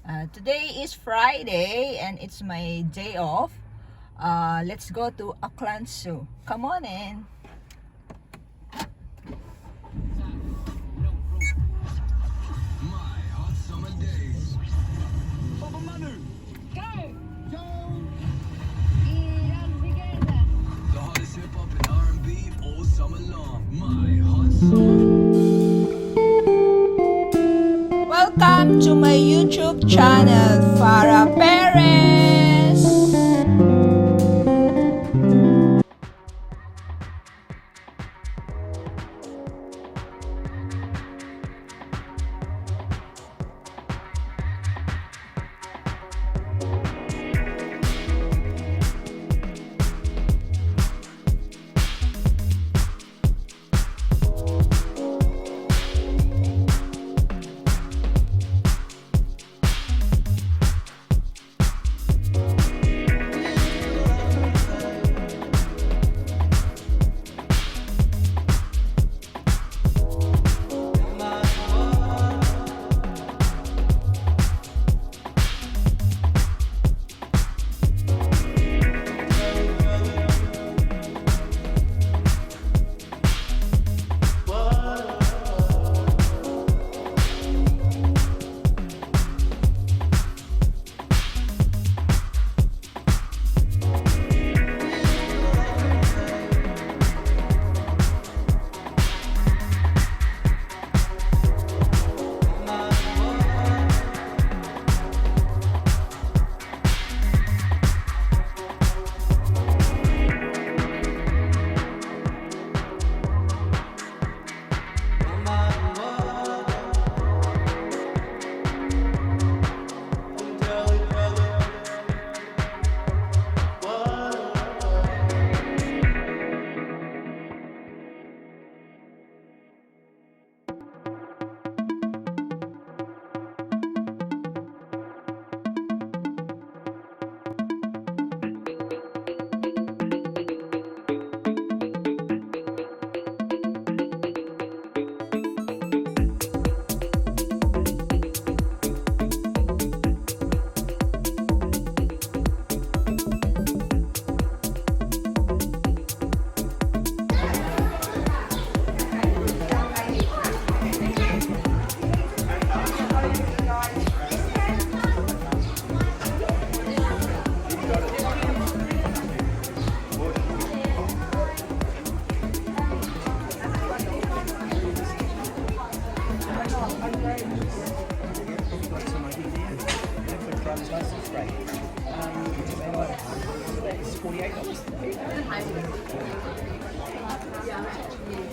Today is Friday and it's my day off. Let's go to Auckland Zoo. Come on in. My hot summer days. Papa Manu. Go. The hottest hip hop and R&B all summer long. My hot summer. Welcome to my YouTube channel, Farah Perez.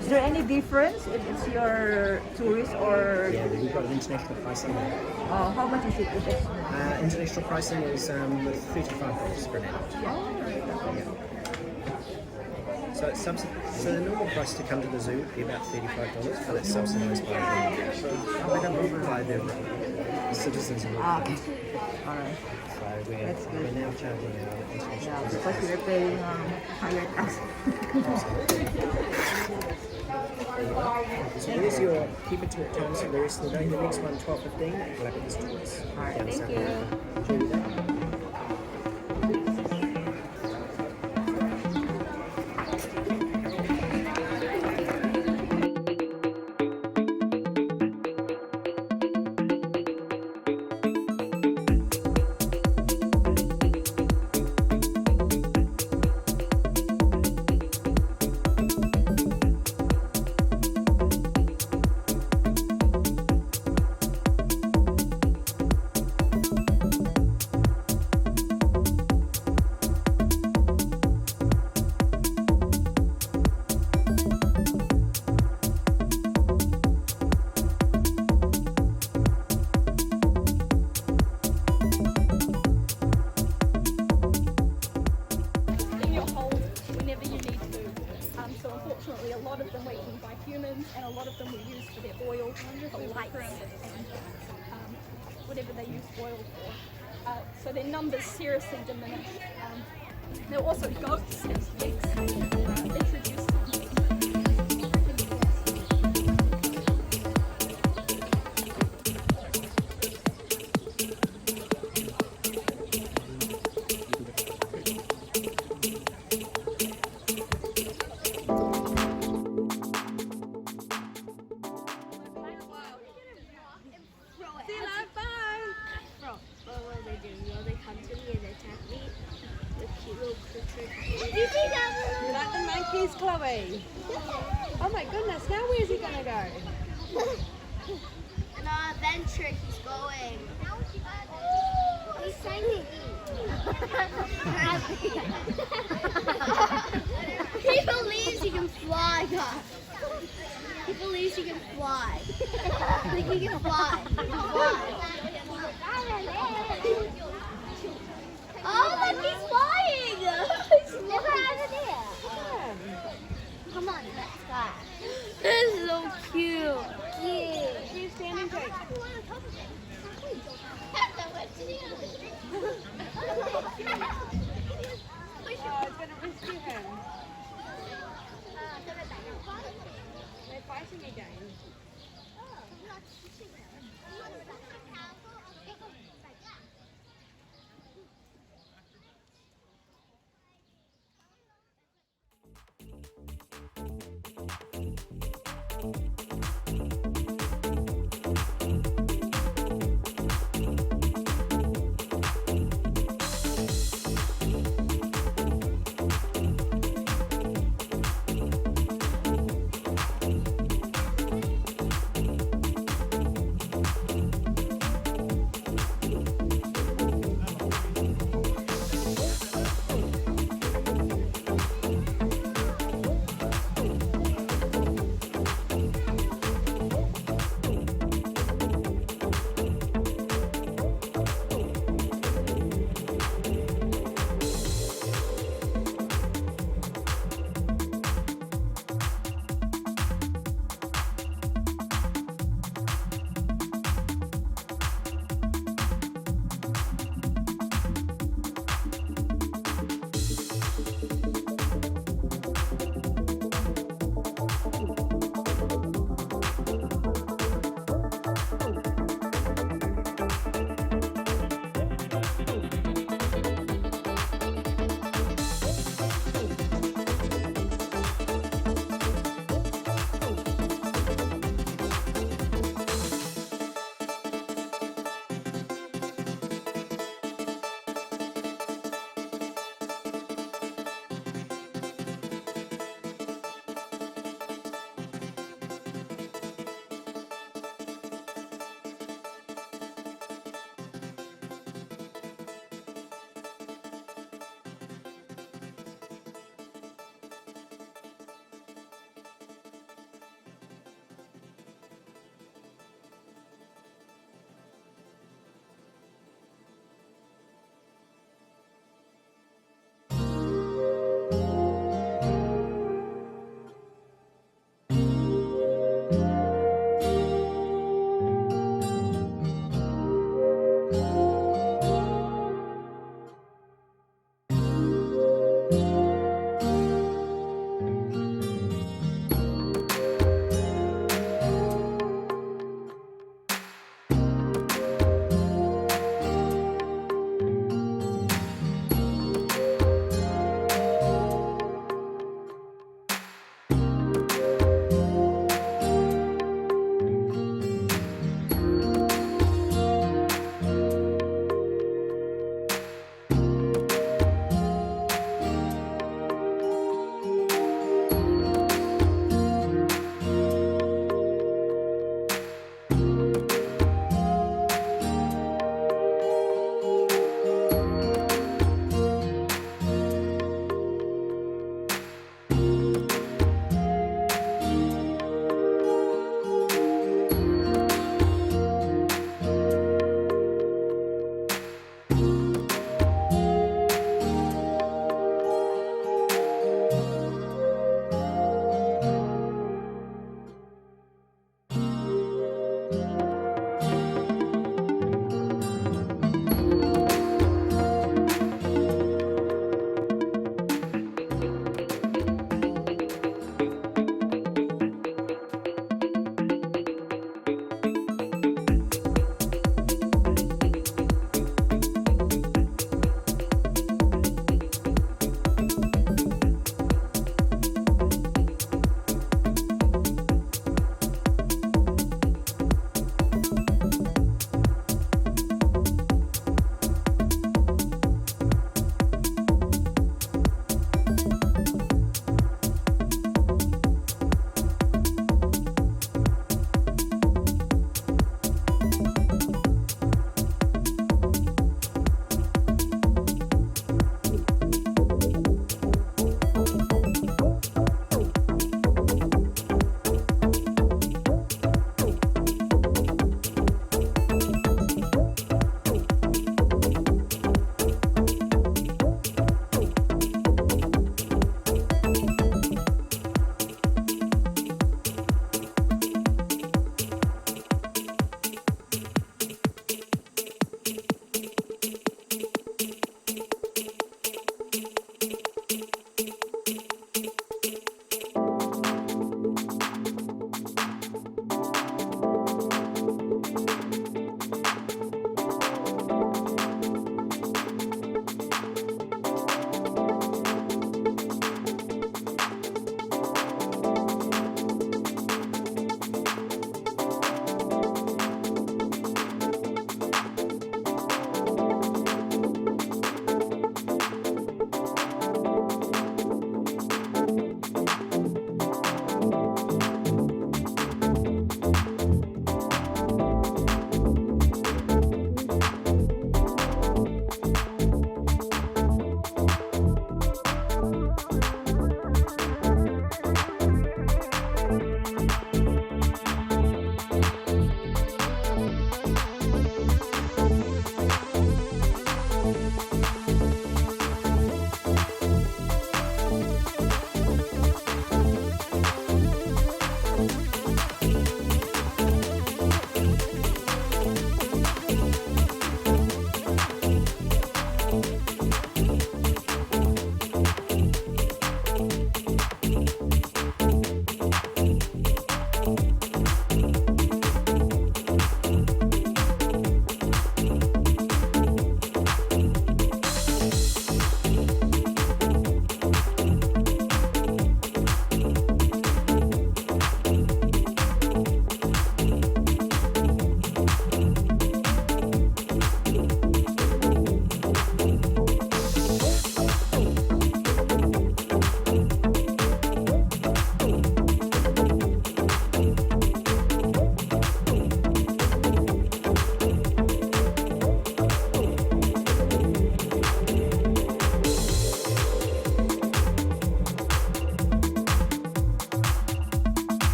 Is there any difference if it's your tourist or We've got an international pricing there. how much is it? If it's International pricing is $35 per adult. So it's so the normal price to come to the zoo would be about $35, but it's subsidised by the citizens of Auckland. all right. So That's good. we're now charging our international Yeah, because we're paying higher tax. So here's your keep it to it times for the rest of the day. The next one, 12:15, Galapagos tours. All right, Down thank South you. Africa. Enjoy your day. unfortunately a lot of them were eaten by humans and a lot of them were used for their oil, for lights and whatever they use oil for. So their numbers seriously diminished. There were also goats and pigs introduced. You like the monkeys, Chloe? Oh my goodness, now where's he gonna go? On our adventure he's going. He's singing. He believes he can fly, guys. He believes he can fly. I think he can fly. He can fly. Oh, look, he's flying! Look over there. Come on, let's fly. This is so cute. Yeah. He's standing Jake. Oh, it's gonna rescue him. They're fighting again.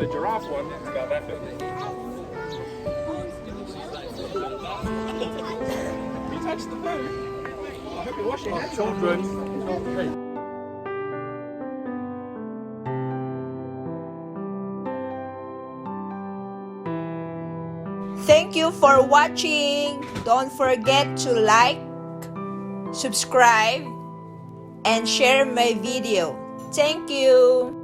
the giraffe one. It's about that big. You touched the food. I hope you're washing it. Children. Thank you for watching. Don't forget to like, subscribe, and share my video. Thank you.